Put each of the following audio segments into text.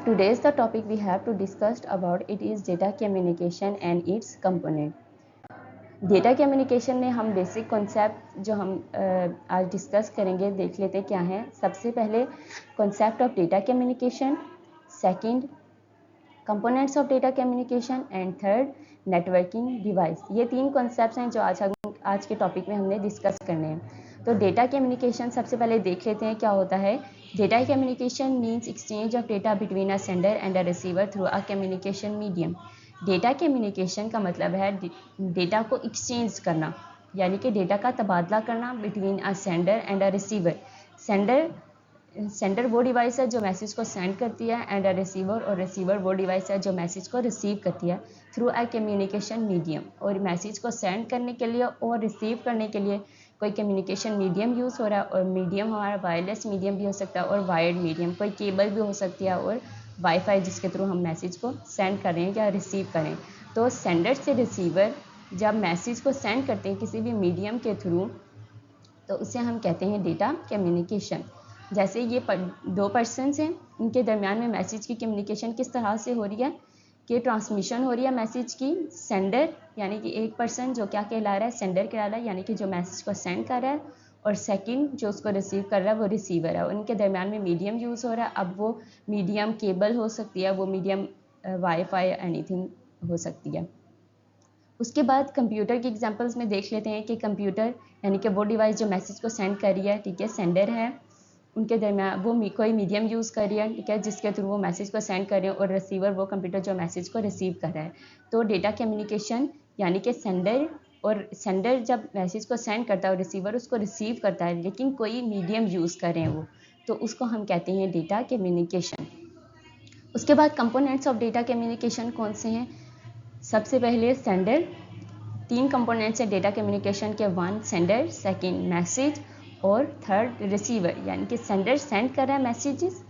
Today's the topic we have to discuss about it is data communication and its component. Data communication में हम basic concept जो हम आज discuss करेंगे देख लेते हैं क्या है। सबसे पहले concept of data communication, second components of data communication and third networking device. ये तीन कॉन्सेप्ट्स हैं जो आज के टॉपिक में हमने डिस्कस करने हैं। तो डेटा कम्युनिकेशन सबसे पहले देख लेते हैं क्या होता है। Data communication means exchange of data between a sender and a receiver through a communication medium. Data communication का मतलब है डेटा को एक्सचेंज करना, यानी कि डेटा का तबादला करना between a sender and a receiver. Sender वो डिवाइस है जो मैसेज को सेंड करती है एंड अ रिसीवर, और रिसीवर वो डिवाइस है जो मैसेज को रिसीव करती है थ्रू अ कम्युनिकेशन मीडियम। और मैसेज को सेंड करने के लिए और रिसीव करने के लिए कोई कम्युनिकेशन मीडियम यूज़ हो रहा है, और मीडियम हमारा वायरलेस मीडियम भी हो सकता है और वायर्ड मीडियम, कोई केबल भी हो सकती है, और वाईफाई जिसके थ्रू हम मैसेज को सेंड कर रहे हैं या रिसीव करें। तो सेंडर से रिसीवर जब मैसेज को सेंड करते हैं किसी भी मीडियम के थ्रू, तो उसे हम कहते हैं डेटा कम्युनिकेशन। जैसे ये दो पर्सन्स हैं, इनके दरमियान में मैसेज की कम्युनिकेशन किस तरह से हो रही है कि ट्रांसमिशन हो रही है मैसेज की। सेंडर यानी कि एक पर्सन जो क्या कहला रहा है, सेंडर कहला रहा है, यानी कि जो मैसेज को सेंड कर रहा है, और सेकंड जो उसको रिसीव कर रहा है वो रिसीवर है। उनके दरमियान में मीडियम यूज़ हो रहा है। अब वो मीडियम केबल हो सकती है, वो मीडियम वाईफाई एनीथिंग हो सकती है। उसके बाद कंप्यूटर की एग्जांपल्स में देख लेते हैं कि कंप्यूटर यानी कि वो डिवाइस जो मैसेज को सेंड कर रही है, ठीक है, सेंडर है, उनके दरमियान वो कोई मीडियम यूज़ कर रही है, ठीक है, जिसके थ्रू वो मैसेज को सेंड कर रहे हैं, और रिसीवर वो कंप्यूटर जो मैसेज को रिसीव कर रहा है। तो डेटा कम्युनिकेशन यानी कि सेंडर जब मैसेज को सेंड करता है और रिसीवर उसको रिसीव करता है, लेकिन कोई मीडियम यूज़ कर रहे हैं वो, तो उसको हम कहते हैं डेटा कम्युनिकेशन। उसके बाद कंपोनेंट्स ऑफ डेटा कम्युनिकेशन कौन से हैं। सबसे पहले सेंडर। तीन कंपोनेंट्स हैं डेटा कम्युनिकेशन के, वन सेंडर, सेकंड मैसेज, और थर्ड रिसीवर। यानी कि सेंडर सेंड कर रहा है मैसेजेस,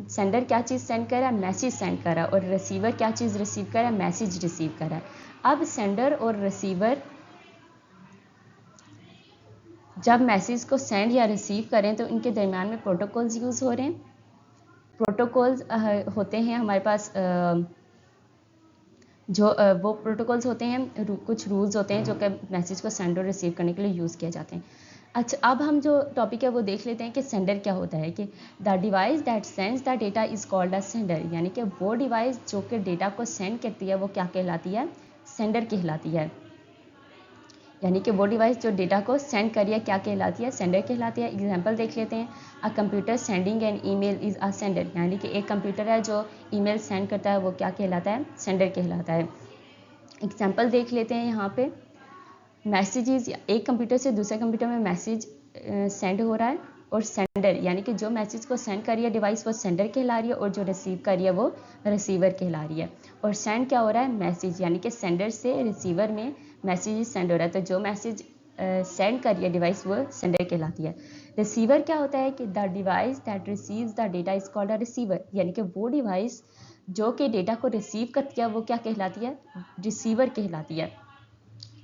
सेंडर क्या चीज़ सेंड कर रहा है, मैसेज सेंड कर रहा है, और रिसीवर क्या चीज़ रिसीव कर रहा है, मैसेज रिसीव कर रहा है। अब सेंडर और रिसीवर जब मैसेज को सेंड या रिसीव करें तो इनके दरमियान में प्रोटोकॉल्स यूज़ हो रहे हैं। प्रोटोकॉल्स होते हैं हमारे पास वो प्रोटोकॉल्स होते हैं, कुछ रूल्स होते हैं जो कि मैसेज को सेंड और रिसीव करने के लिए यूज़ किए जाते हैं। अच्छा, अब हम जो टॉपिक है वो देख लेते हैं कि सेंडर क्या होता है। कि the device that sends the data is called a sender. यानी कि वो डिवाइस जो कि डेटा को सेंड करती है वो क्या कहलाती है, सेंडर कहलाती है। यानी कि वो डिवाइस जो डेटा को सेंड कर रही है क्या कहलाती है, सेंडर कहलाती है। एग्जांपल देख लेते हैं। A computer sending an email is a sender. यानी कि एक कंप्यूटर है जो ईमेल सेंड करता है वो क्या कहलाता है, सेंडर कहलाता है। एग्जांपल देख लेते हैं यहाँ पे। मैसेजेस, एक कंप्यूटर से दूसरे कंप्यूटर में मैसेज सेंड हो रहा है, और सेंडर यानी कि जो मैसेज को सेंड कर रही है डिवाइस वो सेंडर कहला रही है, और जो रिसीव कर रही है वो रिसीवर कहला रही है। और सेंड क्या हो रहा है, मैसेज, यानी कि सेंडर से रिसीवर में मैसेज सेंड हो रहा है, तो जो मैसेज सेंड कर रही है डिवाइस वो सेंडर कहलाती है। रिसीवर क्या होता है कि the device that receives the data is called a receiver. यानी कि वो डिवाइस जो कि डेटा को रिसीव करती है वो क्या कहलाती है, रिसीवर कहलाती है।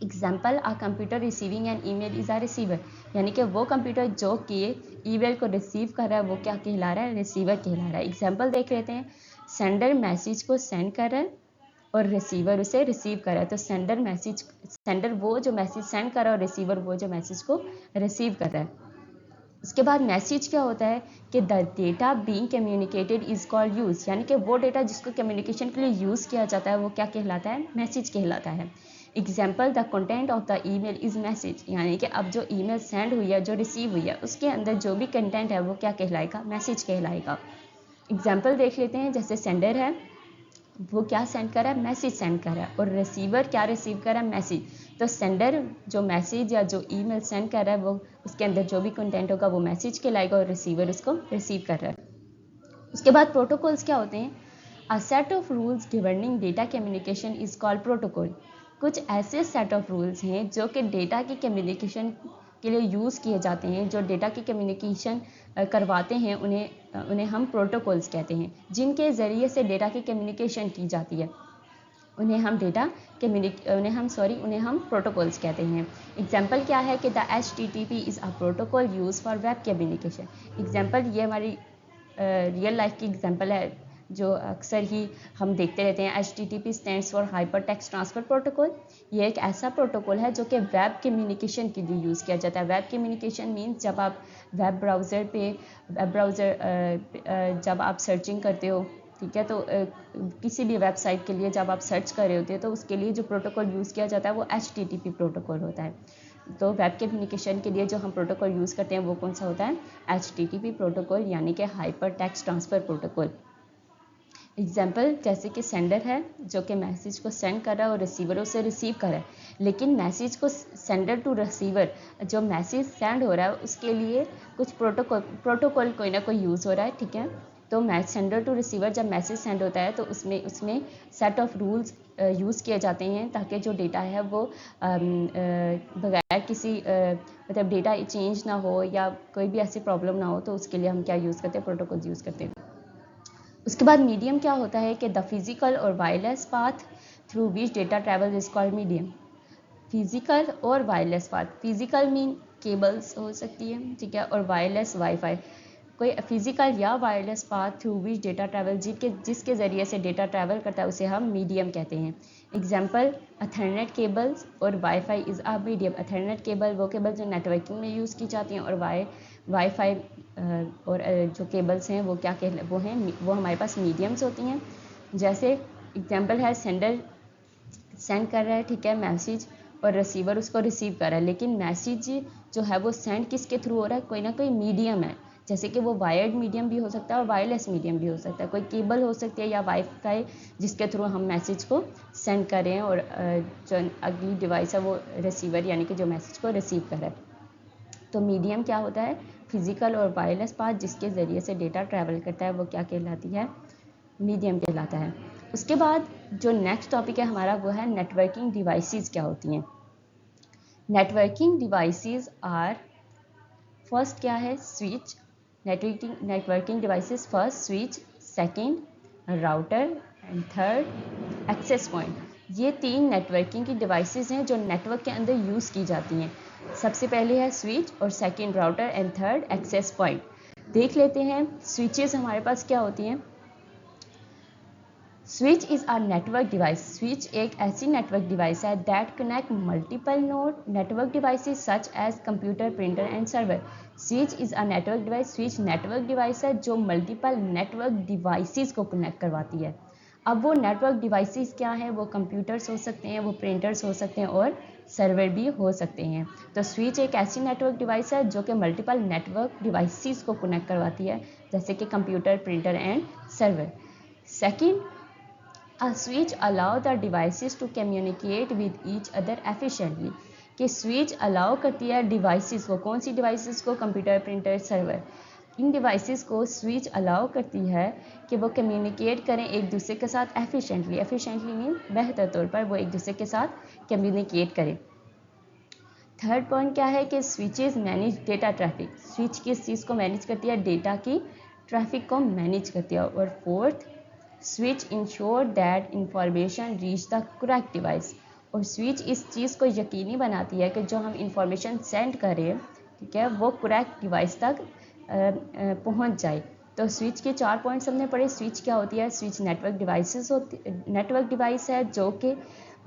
Example, a computer receiving an email is a receiver. यानी कि वो कंप्यूटर जो कि ईमेल को रिसीव कर रहा है वो क्या कहला रहा है, रिसीवर कहला रहा है। एग्जाम्पल देख लेते हैं। सेंडर मैसेज को सेंड कर रहा है और रिसीवर उसे रिसीव कर रहा है। तो सेंडर वो जो मैसेज सेंड कर रहा है और रिसीवर वो जो मैसेज को रिसीव कर रहा है। उसके बाद मैसेज क्या होता है कि the data being communicated is called use. यानी कि वो डेटा जिसको कम्युनिकेशन के लिए यूज़ किया जाता है वो क्या कहलाता है, मैसेज कहलाता है। Example, the content of the email is message. यानी कि अब जो ईमेल सेंड हुई है, जो रिसीव हुई है, उसके अंदर जो भी कंटेंट है वो क्या कहलाएगा, मैसेज कहलाएगा। एग्जाम्पल देख लेते हैं। जैसे सेंडर है वो क्या सेंड कर रहा है, मैसेज सेंड कर रहा है, और रिसीवर क्या रिसीव कर रहा है, मैसेज। तो सेंडर जो मैसेज या जो ईमेल सेंड कर रहा है वो उसके अंदर जो भी कंटेंट होगा वो मैसेज कहलाएगा, और रिसीवर उसको रिसीव कर रहा है। उसके बाद प्रोटोकॉल्स क्या होते हैं। A set of rules governing data communication is called protocol. कुछ ऐसे सेट ऑफ रूल्स हैं जो कि डेटा की कम्युनिकेशन के लिए यूज़ किए जाते हैं, जो डेटा की कम्युनिकेशन करवाते हैं, उन्हें हम प्रोटोकॉल्स कहते हैं, जिनके ज़रिए से डेटा की कम्युनिकेशन की जाती है। उन्हें हम प्रोटोकॉल्स कहते हैं। एग्जाम्पल क्या है कि the HTTP is a protocol use for web communication. Example ये हमारी रियल लाइफ की एग्जाम्पल है। जो अक्सर ही हम देखते रहते हैं। HTTP stands for hyper text transfer protocol. ये एक ऐसा प्रोटोकॉल है जो कि वेब कम्युनिकेशन के लिए यूज़ किया जाता है। वेब कम्युनिकेशन मीन्स जब आप वेब ब्राउज़र जब आप सर्चिंग करते हो, ठीक है, तो किसी भी वेबसाइट के लिए जब आप सर्च कर रहे होते हैं तो उसके लिए जो प्रोटोकॉल यूज़ किया जाता है वो HTTP प्रोटोकॉल होता है। तो वेब कम्युनिकेशन के लिए जो हम प्रोटोकॉल यूज़ करते हैं वो कौन सा होता है? HTTP प्रोटोकॉल, यानी कि hyper text transfer protocol. Example जैसे कि सेंडर है जो कि मैसेज को सेंड कर रहा है और रिसीवर उसे रिसीव कर रहा है, लेकिन मैसेज को सेंडर टू रिसीवर जो मैसेज सेंड हो रहा है उसके लिए कुछ प्रोटोकॉल कोई ना कोई यूज़ हो रहा है, ठीक है। तो सेंडर टू रिसीवर जब मैसेज सेंड होता है तो उसमें सेट ऑफ रूल्स यूज़ किए जाते हैं ताकि जो डेटा है वो बगैर किसी मतलब डेटा चेंज ना हो या कोई भी ऐसी प्रॉब्लम ना हो, तो उसके लिए हम क्या यूज़ करते हैं? प्रोटोकॉल यूज़ करते हैं। उसके बाद मीडियम क्या होता है कि द फिजिकल और wireless path through which data travel is called medium. Physical और wireless path, physical mean cables हो सकती है, ठीक है, और वायरलेस वाईफाई। कोई फिजिकल या wireless path through which data travel जिसके ज़रिए से डेटा ट्रैवल करता है उसे हम मीडियम कहते हैं। एग्जाम्पल अथरनेट केबल्स और wifi is a medium. Ethernet cable वो केबल जो नेटवर्किंग में यूज़ की जाती हैं, और वाईफाई और जो केबल्स हैं वो वो हमारे पास मीडियम्स होती हैं। जैसे एग्जाम्पल है सेंडर सेंड कर रहा है, ठीक है, मैसेज, और रिसीवर उसको रिसीव कर रहा है, लेकिन मैसेज जो है वो सेंड किसके थ्रू हो रहा है? कोई ना कोई मीडियम है, जैसे कि वो वायर्ड मीडियम भी हो सकता है और वायरलेस मीडियम भी हो सकता है। कोई केबल हो सकती है या वाईफाई जिसके थ्रू हम मैसेज को सेंड कर रहे हैं और जो अगली डिवाइस है वो रिसीवर यानी कि जो मैसेज को रिसीव कर रहा है। तो मीडियम क्या होता है? फिजिकल और वायरलेस पाथ जिसके ज़रिए से डेटा ट्रैवल करता है वो क्या कहलाती है? मीडियम कहलाता है। उसके बाद जो नेक्स्ट टॉपिक है हमारा वो है नेटवर्किंग डिवाइसेस क्या होती हैं। नेटवर्किंग डिवाइसेस आर, फर्स्ट क्या है? Switch. Networking devices, first switch, second router and third access point. ये 3 नेटवर्किंग की डिवाइसेस हैं जो नेटवर्क के अंदर यूज़ की जाती हैं। सबसे पहले है स्विच और second router and third access point. देख लेते हैं स्विचेस हमारे पास क्या होती हैं। Switch is a network device. Switch एक ऐसी नेटवर्क डिवाइस है that connect multiple node network devices such as computer, printer and server. Switch is a network device. Switch network device है जो मल्टीपल नेटवर्क डिवाइसेस को connect करवाती है। अब वो नेटवर्क डिवाइसेस क्या हैं? वो कंप्यूटर्स हो सकते हैं, वो प्रिंटर्स हो सकते हैं और सर्वर भी हो सकते हैं। तो स्विच एक ऐसी नेटवर्क डिवाइस है जो कि मल्टीपल नेटवर्क डिवाइसेस को कनेक्ट करवाती है, जैसे कि computer, printer and server. Second, A switch allow the devices to communicate with each other efficiently। कि स्विच अलाउ करती है डिवाइसेस को, कौन सी डिवाइसेस को? Computer, printer, server. इन डिवाइसेस को स्विच अलाउ करती है कि वो कम्युनिकेट करें एक दूसरे के साथ एफिशिएंटली। एफिशिएंटली मीन बेहतर तौर पर वो एक दूसरे के साथ कम्युनिकेट करें। थर्ड पॉइंट क्या है कि switches manage data traffic. Switch किस चीज़ को मैनेज करती है? डेटा की ट्रैफिक को मैनेज करती है। और fourth, switch ensure that information reach the correct device. और स्विच इस चीज़ को यकीनी बनाती है कि जो हम इंफॉर्मेशन सेंड करें, ठीक है, वो करेक्ट डिवाइस तक पहुंच जाए। तो स्विच के 4 पॉइंट्स हमने पढ़े। स्विच क्या होती है? स्विच नेटवर्क डिवाइस है जो कि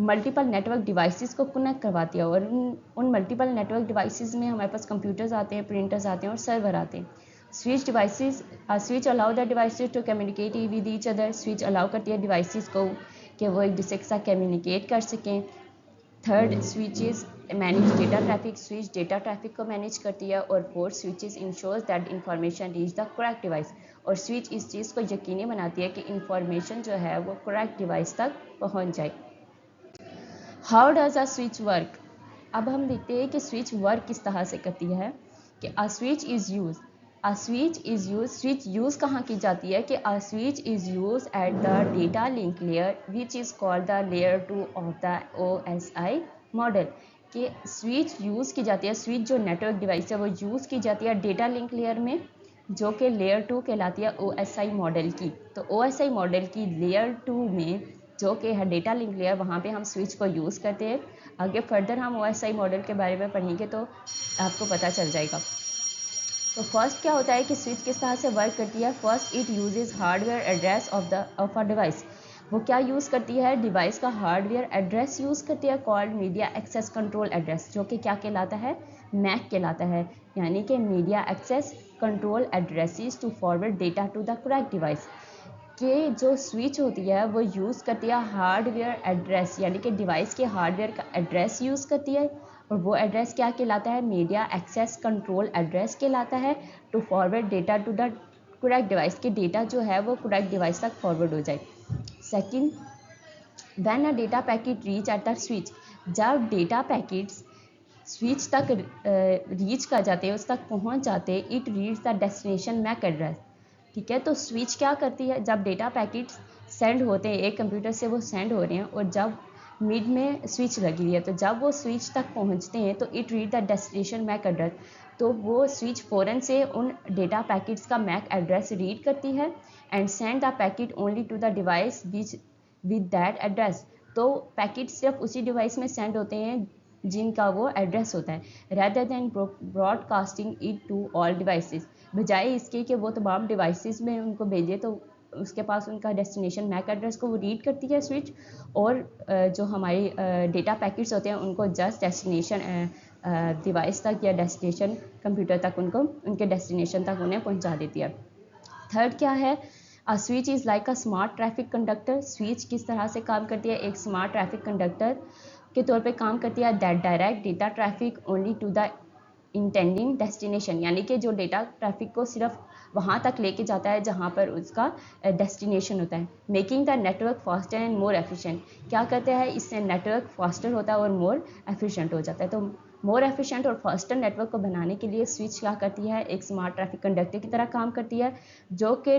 मल्टीपल नेटवर्क डिवाइसेस को कनेक्ट करवाती है, और उन मल्टीपल नेटवर्क डिवाइसेस में हमारे पास कंप्यूटर्स आते हैं, प्रिंटर्स आते हैं और सर्वर आते हैं। Switch allow the devices to communicate with each other. Switch allow करती है डिवाइसेस को कि वो एक दूसरे के साथ कम्युनिकेट कर सकें। Third, switches manage data traffic. Switch data traffic को मैनेज करती है। और fourth, switches ensures that information reach the correct device. और स्विच इस चीज़ को यकीनी बनाती है कि इंफॉर्मेशन जो है वो करेक्ट डिवाइस तक पहुंच जाए। How does a switch work? अब हम देखते हैं कि स्विच वर्क किस तरह से करती है। कि स्विच यूज़ कहाँ की जाती है? कि a switch is use at the data link layer which is called the layer 2 of the OSI model. कि स्विच यूज़ की जाती है, स्विच जो नेटवर्क डिवाइस है वो यूज़ की जाती है डेटा लिंक लेयर में, जो कि लेयर 2 कहलाती है OSI मॉडल की। तो OSI मॉडल की लेयर 2 में जो कि है डेटा लिंक लेयर, वहाँ पे हम स्विच को यूज़ करते हैं। आगे फर्दर हम OSI मॉडल के बारे में पढ़ेंगे तो आपको पता चल जाएगा। तो फर्स्ट क्या होता है कि स्विच किस तरह से वर्क करती है। First it uses hardware address of a device. वो क्या यूज़ करती है, डिवाइस का हार्डवेयर एड्रेस यूज़ करती है called media access control address, जो कि क्या कहलाता है, मैक कहलाता है, यानी कि media access control addresses to forward data to the correct device. कि जो स्विच होती है वो यूज़ करती है हार्डवेयर एड्रेस, यानी कि डिवाइस के हार्डवेयर का एड्रेस यूज़ करती है, और वो एड्रेस क्या कहलाता है, मीडिया एक्सेस कंट्रोल एड्रेस कहलाता है, to forward data to the correct device, के डेटा जो है वो करेक्ट डिवाइस तक फॉरवर्ड हो जाए। Second, when a data packet reach at the switch, जब डेटा पैकेट्स स्विच तक रीच कर जाते हैं, उस तक पहुंच जाते हैं, it reach the destination MAC address. ठीक है, तो स्विच क्या करती है, जब डेटा पैकेट्स सेंड होते हैं एक कंप्यूटर से, वो सेंड हो रहे हैं और जब मिड में स्विच लगी हुई है, तो जब वो स्विच तक पहुंचते हैं तो it read the destination MAC address, तो वो स्विच फ़ौरन से उन डेटा पैकेट्स का मैक एड्रेस रीड करती है and send the packet only to the device which with that address. तो पैकेट सिर्फ उसी डिवाइस में सेंड होते हैं जिनका वो एड्रेस होता है, rather than broadcasting it to all devices, बजाय इसके कि वो तमाम डिवाइसेस में उनको भेजे, तो उसके पास उनका डेस्टिनेशन मैक एड्रेस को वो रीड करती है स्विच, और जो हमारी डेटा पैकेट्स होते हैं उनको जस्ट डेस्टिनेशन डिवाइस तक या डेस्टिनेशन कंप्यूटर तक उनको उनके डेस्टिनेशन तक उन्हें पहुंचा देती है। थर्ड क्या है, switch is like a smart traffic conductor. Switch किस तरह से काम करती है, एक स्मार्ट ट्रैफिक कंडक्टर के तौर पे काम करती है, that direct data traffic only to the intending destination, यानी कि जो डेटा ट्रैफिक को सिर्फ वहाँ तक लेके जाता है जहाँ पर उसका डेस्टिनेशन होता है, making the network faster and more efficient. क्या करते हैं, इससे नेटवर्क फास्टर होता है और मोर एफिशिएंट हो जाता है। तो मोर एफिशिएंट और फास्टर नेटवर्क को बनाने के लिए स्विच क्या करती है, एक स्मार्ट ट्रैफिक कंडक्टर की तरह काम करती है, जो कि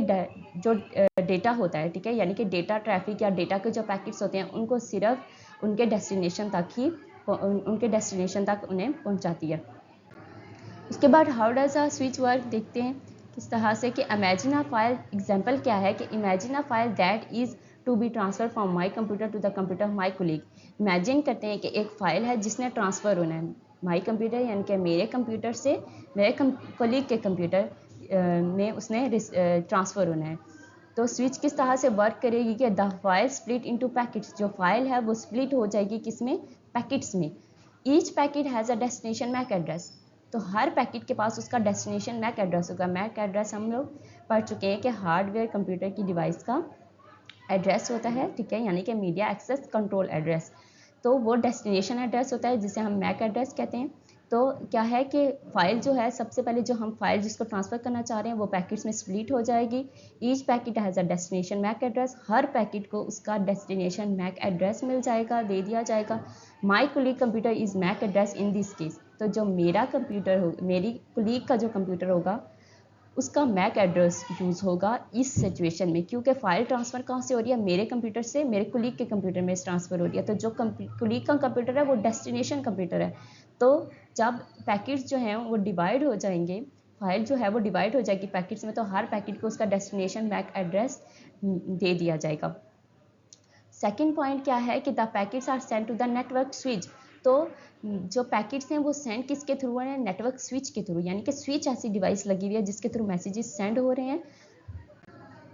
जो डेटा होता है, ठीक है, यानी कि डेटा ट्रैफिक या डेटा के जो पैकेट्स होते हैं उनको सिर्फ उनके डेस्टिनेशन तक ही उनके डेस्टिनेशन तक उन्हें पहुंचाती है। उसके बाद how does a switch work देखते हैं किस तरह से, कि इमेजिन अ फाइल, एग्जांपल क्या है कि imagine a file that is to be transfer from my computer to the computer of my colleague. Imagine करते हैं कि एक फ़ाइल है जिसने ट्रांसफ़र होना है, माई कंप्यूटर यानी कि मेरे कंप्यूटर से मेरे कोलीग के कंप्यूटर में उसने ट्रांसफ़र होना है। तो स्विच किस तरह से वर्क करेगी कि the file split into packets, जो फाइल है वो स्प्लिट हो जाएगी किसमें, पैकेट्स में। Each packet has a destination MAC address, तो हर पैकेट के पास उसका डेस्टिनेशन मैक एड्रेस होगा। मैक एड्रेस हम लोग पढ़ चुके हैं कि हार्डवेयर कंप्यूटर की डिवाइस का एड्रेस होता है, ठीक है, यानी कि मीडिया एक्सेस कंट्रोल एड्रेस। तो वो डेस्टिनेशन एड्रेस होता है जिसे हम मैक एड्रेस कहते हैं। तो क्या है कि फ़ाइल जो है, सबसे पहले जो हम फाइल जिसको ट्रांसफ़र करना चाह रहे हैं वो पैकेट्स में स्प्लिट हो जाएगी। Each packet has a destination MAC address, हर पैकेट को उसका डेस्टिनेशन मैक एड्रेस मिल जाएगा, दे दिया जाएगा। My colleague computer is MAC address in this case, तो जो मेरा कंप्यूटर हो, मेरी कुलीग का जो कंप्यूटर होगा उसका मैक एड्रेस यूज़ होगा इस सिचुएशन में, क्योंकि फ़ाइल ट्रांसफ़र कहाँ से हो रही है, मेरे कंप्यूटर से मेरे कुलीग के कंप्यूटर में ट्रांसफ़र हो रही है। तो जो कुलीग का कंप्यूटर है वो डेस्टिनेशन कंप्यूटर है। तो जब पैकेट्स जो हैं वो डिवाइड हो जाएंगे, फाइल जो है वो डिवाइड हो जाएगी पैकेट्स में, तो हर पैकेट को उसका डेस्टिनेशन मैक एड्रेस दे दिया जाएगा। सेकेंड पॉइंट क्या है कि the packets are send to the network switch. तो जो पैकेट्स हैं वो सेंड किसके थ्रू है, नेटवर्क स्विच के थ्रू, यानी कि स्विच ऐसी डिवाइस लगी हुई है जिसके थ्रू मैसेजेस सेंड हो रहे हैं,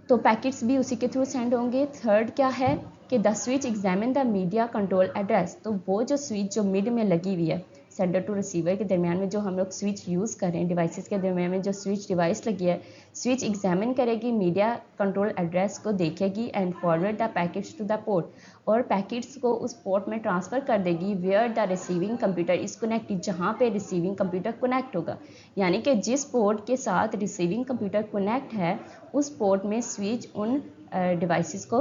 तो पैकेट्स भी उसी के थ्रू सेंड होंगे। थर्ड क्या है कि the switch examine the media control address, तो वो जो स्विच जो मिड में लगी हुई है, सेंडर टू रिसीवर के दरमियान में जो हम लोग स्विच यूज़ कर रहे हैं, डिवाइसेस के दरमियान में जो स्विच डिवाइस लगी है, स्विच एग्जामिन करेगी मीडिया कंट्रोल एड्रेस को, देखेगी and forward the packets to the port, और पैकेट्स को उस पोर्ट में ट्रांसफ़र कर देगी where the receiving computer is connected, जहाँ पे रिसीविंग कंप्यूटर कनेक्ट होगा, यानी कि जिस पोर्ट के साथ रिसीविंग कंप्यूटर कनेक्ट है उस पोर्ट में स्विच उन डिवाइसेस को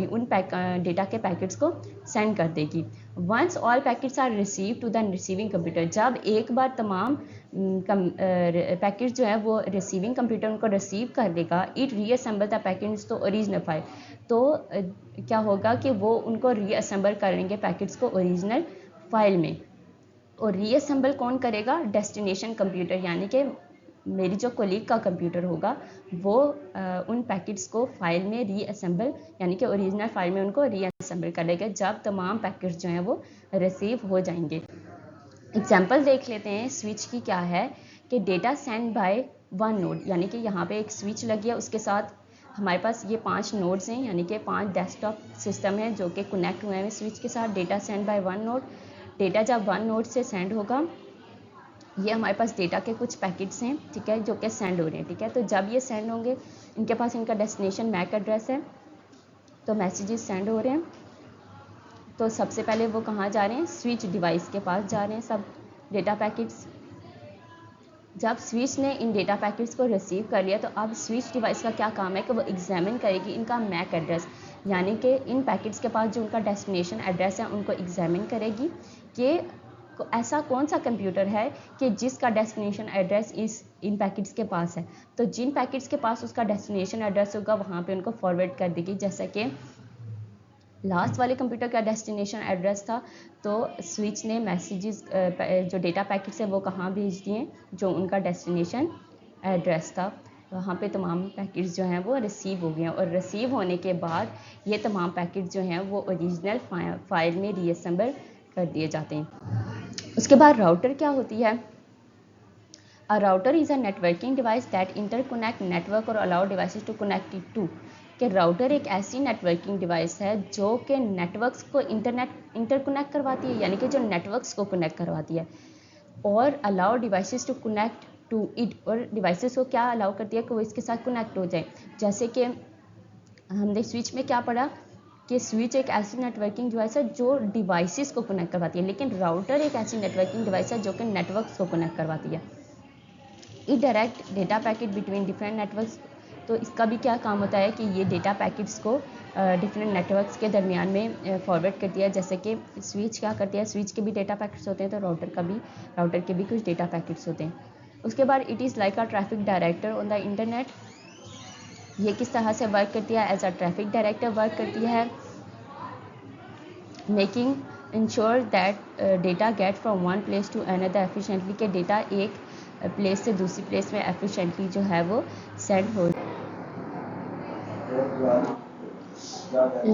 उन डेटा के पैकेट्स को सेंड कर देगी। Once all packets are receive to the receiving computer, जब एक बार तमाम पैकेट्स जो है वो रिसीविंग कंप्यूटर उनको रिसीव कर लेगा, इट रीअसेंबल द पैकेट्स तो ओरिजिनल फाइल, तो क्या होगा कि वो उनको रीअसेंबल करेंगे पैकेट्स को ओरिजिनल फाइल में, और रीअसेंबल कौन करेगा, डेस्टिनेशन कंप्यूटर, यानी कि मेरी जो कोलीग का कंप्यूटर होगा वो उन पैकेट्स को फाइल में रीअसेंबल यानी कि ओरिजिनल फाइल में उनको रीअसेंबल करेगा जब तमाम पैकेट्स जो हैं वो रिसीव हो जाएंगे। एग्जाम्पल देख लेते हैं स्विच की क्या है कि data send by one node, यानी कि यहाँ पे एक स्विच लगी है, उसके साथ हमारे पास ये 5 नोड्स हैं, यानी कि 5 डेस्कटॉप सिस्टम है जो कि कनेक्ट हुए हैं स्विच के साथ। Data send by one node, data जब वन नोड से सेंड होगा, ये हमारे पास डेटा के कुछ पैकेट्स हैं, ठीक है, जो कि सेंड हो रहे हैं, ठीक है। तो जब ये सेंड होंगे, इनके पास इनका डेस्टिनेशन मैक एड्रेस है, तो मैसेजेस सेंड हो रहे हैं। तो सबसे पहले वो कहाँ जा रहे हैं, स्विच डिवाइस के पास जा रहे हैं सब डेटा पैकेट्स। जब स्विच ने इन डेटा पैकेट्स को रिसीव कर लिया, तो अब स्विच डिवाइस का क्या काम है कि वो एग्जामिन करेगी इनका मैक एड्रेस, यानी कि इन पैकेट्स के पास जो उनका डेस्टिनेशन एड्रेस है उनको एग्जामिन करेगी कि ऐसा कौन सा कंप्यूटर है कि जिसका डेस्टिनेशन एड्रेस इन पैकेट्स के पास है। तो जिन पैकेट्स के पास उसका डेस्टिनेशन एड्रेस होगा वहाँ पे उनको फॉरवर्ड कर देगी। जैसे कि लास्ट वाले कंप्यूटर का डेस्टिनेशन एड्रेस था, तो स्विच ने मैसेजेस जो डेटा पैकेट्स है वो कहाँ भेज दिए, जो उनका डेस्टिनेशन एड्रेस था वहाँ पे तमाम पैकेट्स जो हैं वो रिसीव हो गए हैं। और रिसीव होने के बाद ये तमाम पैकेट्स जो हैं वो ओरिजिनल फाइल में रीअसेंबल कर दिए जाते हैं। उसके बाद राउटर क्या होती है। A router is a networking device that interconnect network और allow devices to connect it to, कि राउटर एक ऐसी नेटवर्किंग डिवाइस है जो कि नेटवर्क्स को इंटरकनेक्ट करवाती है, यानी कि जो नेटवर्क्स को कनेक्ट करवाती है, और allow devices to connect to it, और डिवाइसेस को क्या अलाउ करती है कि वो इसके साथ कनेक्ट हो जाए। जैसे कि हमने स्विच में क्या पढ़ा कि स्विच एक ऐसी नेटवर्किंग डिवाइस है जो डिवाइसेस को कनेक्ट करवाती है, लेकिन राउटर एक ऐसी नेटवर्किंग डिवाइस है जो कि नेटवर्क्स को कनेक्ट करवाती है। It direct data packet between different networks, तो इसका भी क्या काम होता है कि ये डेटा पैकेट्स को डिफरेंट नेटवर्क्स के दरमियान में फॉरवर्ड करती है। जैसे कि स्विच क्या करती है, स्विच के भी डेटा पैकेट्स होते हैं, तो राउटर के भी कुछ डेटा पैकेट्स होते हैं। उसके बाद it is like a traffic director on the internet, ये किस तरह से वर्क करती है, as a traffic director work करती है, making ensure that data get from one place to another efficiently, के डेटा एक प्लेस से दूसरी प्लेस में एफिशिएंटली जो है वो सेंड हो।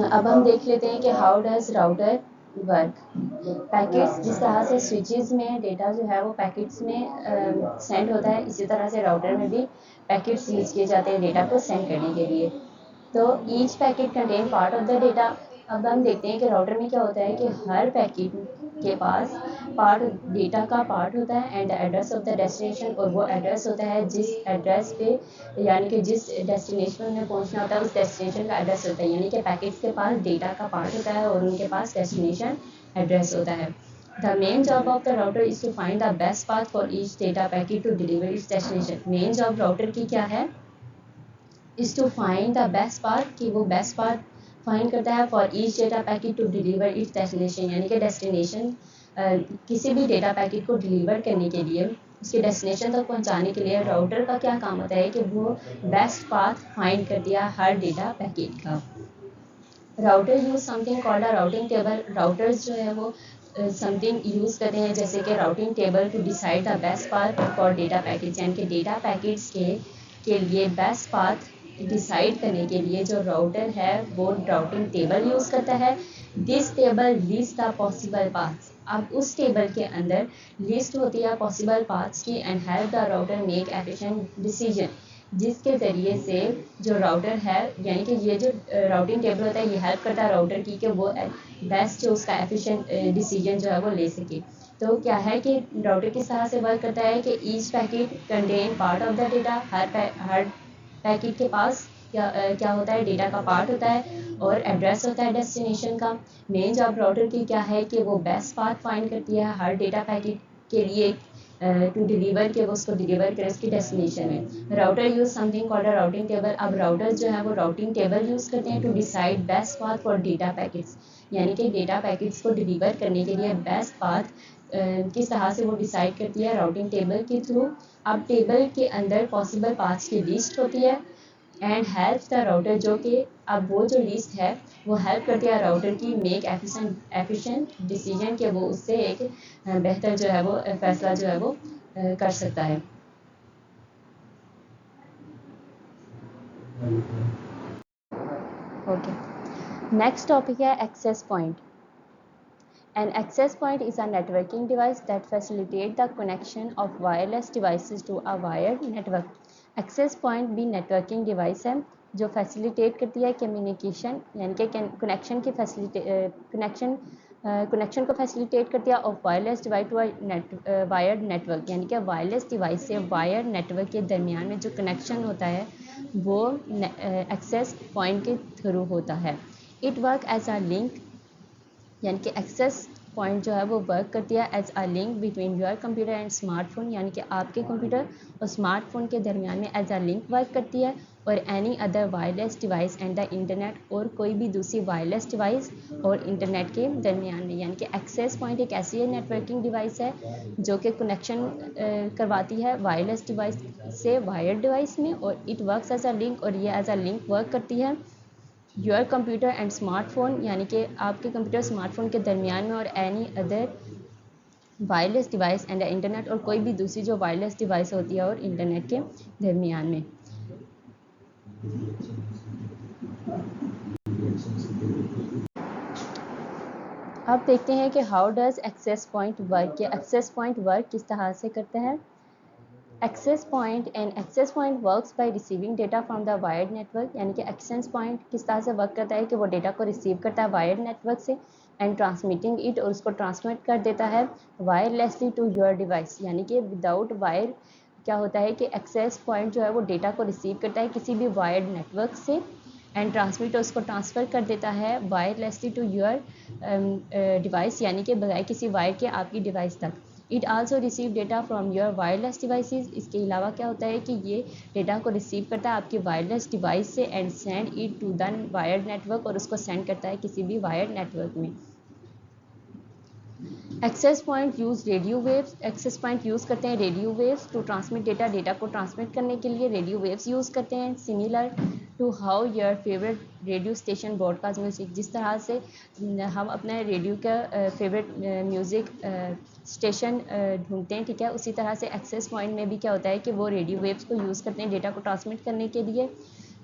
अब हम देख लेते हैं कि how does router work. Packets, जिस तरह से स्विचेस में डेटा जो है वो पैकेट्स में सेंड होता है, इसी तरह से राउटर में भी पैकेट्स यूज किए जाते हैं डेटा को सेंड करने के लिए। तो each packet contain part of the data. अब हम देखते हैं कि राउटर में क्या होता है कि हर पैकेट के पास डेटा का पार्ट होता है and address of the destination, और वो एड्रेस होता है जिस एड्रेस पे, यानी कि जिस डेस्टिनेशन में पहुंचना होता है उस डेस्टिनेशन का एड्रेस होता है। यानी कि पैकेट्स के पास डेटा का पार्ट होता है और उनके पास डेस्टिनेशन एड्रेस होता है। The main job of the router is to find the best path for each data packet to deliver its destination. Main job router की क्या है, is to find the best path, कि वो best path find करता है for each data packet to deliver its destination, यानी कि destination किसी भी डेटा पैकेट को डिलीवर करने के लिए, उसके डेस्टिनेशन तक पहुंचाने के लिए राउटर का क्या काम होता है कि वो बेस्ट पाथ फाइंड कर दिया हर डेटा पैकेट का। Router use something called a routing table. Routers जो है वो समथिंग यूज़ करते हैं जैसे कि routing table to decide the best path for data packets, यानी कि डेटा पैकेट्स के लिए बेस्ट पाथ डिसाइड करने के लिए जो राउटर है वो राउटिंग टेबल यूज़ करता है। This table list the possible paths. अब उस टेबल के अंदर लिस्ट होती है पॉसिबल पाथ्स की, and help the router make efficient decision, जिसके ज़रिए से जो राउटर है, यानी कि ये जो राउटिंग टेबल होता है ये हेल्प करता है राउटर की कि वो बेस्ट जो उसका एफिशिएंट डिसीजन जो है वो ले सके। तो क्या है कि राउटर किस तरह से वर्क करता है कि each packet contain part of the data, her packet के पास क्या होता है, डेटा का पार्ट होता है और एड्रेस होता है डेस्टिनेशन का। मेन जॉब राउटर की क्या है कि वो बेस्ट पाथ फाइंड करती है हर डेटा पैकेट के लिए टू डिलीवर, के वो उसको डिलीवर करे उसकी डेस्टिनेशन में। Router use something called a routing table. अब राउटर्स जो है वो राउटिंग टेबल यूज़ करते हैं to decide best path for data packets, यानी कि डेटा पैकेट्स को डिलीवर करने के लिए बेस्ट पाथ किस तरह से वो डिसाइड करती है, राउटिंग टेबल के थ्रू। अब टेबल के अंदर पॉसिबल पाथ्स की लिस्ट होती है एंड हेल्प द राउटर, जो कि अब वो जो लिस्ट है वो हेल्प करती है राउटर की मेक एफिशिएंट डिसीजन, के वो उससे एक बेहतर जो है वो फैसला जो है वो कर सकता है। ओके, नेक्स्ट टॉपिक है access point. An access point is a networking device that facilitates the connection of wireless devices to a wired network. Access point भी networking device है जो facilitate करती है communication यानी कि connection की connection को facilitate करती है of wireless device to a wired network यानी कि wireless device से wired network के दरमियान में जो connection होता है वो access point के through होता है. It work as a link यानी कि एक्सेस पॉइंट जो है वो वर्क करती है as a link between your computer and smartphone यानी कि आपके कंप्यूटर और स्मार्टफोन के दरमियान में एज अ लिंक वर्क करती है और any other wireless device and the internet और कोई भी दूसरी वायरलेस डिवाइस और इंटरनेट के दरमियान में. यानी कि एक्सेस पॉइंट एक ऐसी नेटवर्किंग डिवाइस है जो कि कनेक्शन करवाती है वायरलेस डिवाइस से वायर्ड डिवाइस में और it works as a link और ये एज अ लिंक वर्क करती है योर कंप्यूटर एंड स्मार्टफोन यानी कि आपके कंप्यूटर स्मार्टफोन के दरमियान में और any other wireless device and internet और कोई भी दूसरी जो वायरलेस डिवाइस होती है और इंटरनेट के दरमियान में. अब देखते हैं कि how does access point work. या एक्सेस पॉइंट वर्क किस तरह से करता है. Access point and access point works by receiving data from the wired network यानी कि एक्सेस पॉइंट किस तरह से वर्क करता है कि वो डेटा को रिसीव करता है वायर्ड नेटवर्क से एंड ट्रांसमिटिंग इट और उसको ट्रांसमिट कर देता है वायरलेसली टू योर डिवाइस यानी कि विदाउट वायर. क्या होता है कि एक्सेस पॉइंट जो है वो डेटा को रिसीव करता है किसी भी वायर्ड नेटवर्क से एंड ट्रांसमिट उसको ट्रांसफ़र कर देता है वायरलेसली टू योर डिवाइस यानी कि बजाय किसी वायर के आपकी डिवाइस तक. It also receive data from your wireless devices. इसके अलावा क्या होता है कि ये डेटा को रिसीव करता है आपकी वायरलेस डिवाइस से and send it to the wired network और उसको सेंड करता है किसी भी वायर्ड नेटवर्क में. Access point use radio waves. Access point use करते हैं radio waves to transmit data. Data को ट्रांसमिट करने के लिए रेडियो वेव्स यूज़ करते हैं. Similar to how your favourite radio station broadcast music. जिस तरह से हम अपने रेडियो का फेवरेट म्यूज़िक स्टेशन ढूंढते हैं ठीक है उसी तरह से एक्सेस पॉइंट में भी क्या होता है कि वो रेडियो वेव्स को यूज़ करते हैं डेटा को ट्रांसमिट करने के लिए.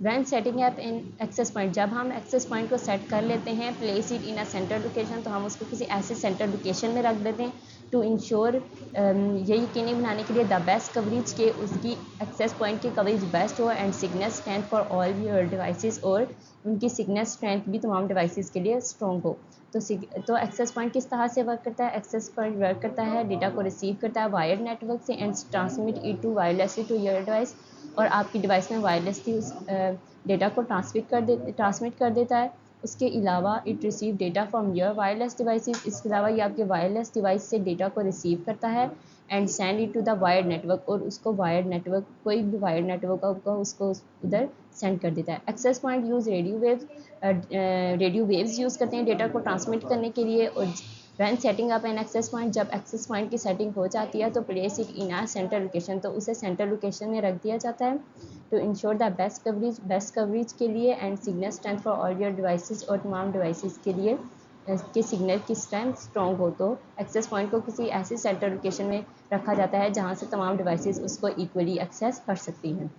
When setting up in access point जब हम एक्सेस पॉइंट को सेट कर लेते हैं place it in a centre location तो हम उसको किसी ऐसे सेंटर लोकेशन में रख देते हैं टू इंश्योर ये यकीनी बनाने के लिए द बेस्ट कवरेज के उसकी एक्सेस पॉइंट की कवरेज बेस्ट हो and signal strength for all your devices और उनकी सिग्नल स्ट्रेंथ भी तमाम डिवाइसेस के लिए स्ट्रॉन्ग हो. तो एक्सेस पॉइंट किस तरह से वर्क करता है. एक्सेस पॉइंट वर्क करता है डेटा को रिसीव करता है वायर्ड नेटवर्क से and transmit it to wirelessly to your device और आपकी डिवाइस में वायरलेसली उस डेटा को ट्रांसमिट कर देता है. उसके अलावा it receive data from your wireless devices. इसके अलावा ये आपके वायरलेस डिवाइस से डेटा को रिसीव करता है and send it to the wired network और उसको वायर्ड नेटवर्क कोई भी वायर्ड नेटवर्क होगा उसको उधर सेंड कर देता है. Access point use radio waves use करते हैं डेटा को ट्रांसमिट करने के लिए. और when setting up an access point जब एक्सेस पॉइंट की सेटिंग हो जाती है तो place it in a centre location तो उसे सेंटर लोकेशन में रख दिया जाता है to ensure the best coverage के लिए and signal strength for all your devices और तमाम डिवाइसेस के लिए कि सिग्नल की स्ट्रेंथ स्ट्रॉन्ग हो. तो एक्सेस पॉइंट को किसी ऐसे सेंटर लोकेशन में रखा जाता है जहाँ से तमाम डिवाइसेस उसको इक्वली एक्सेस कर सकती हैं.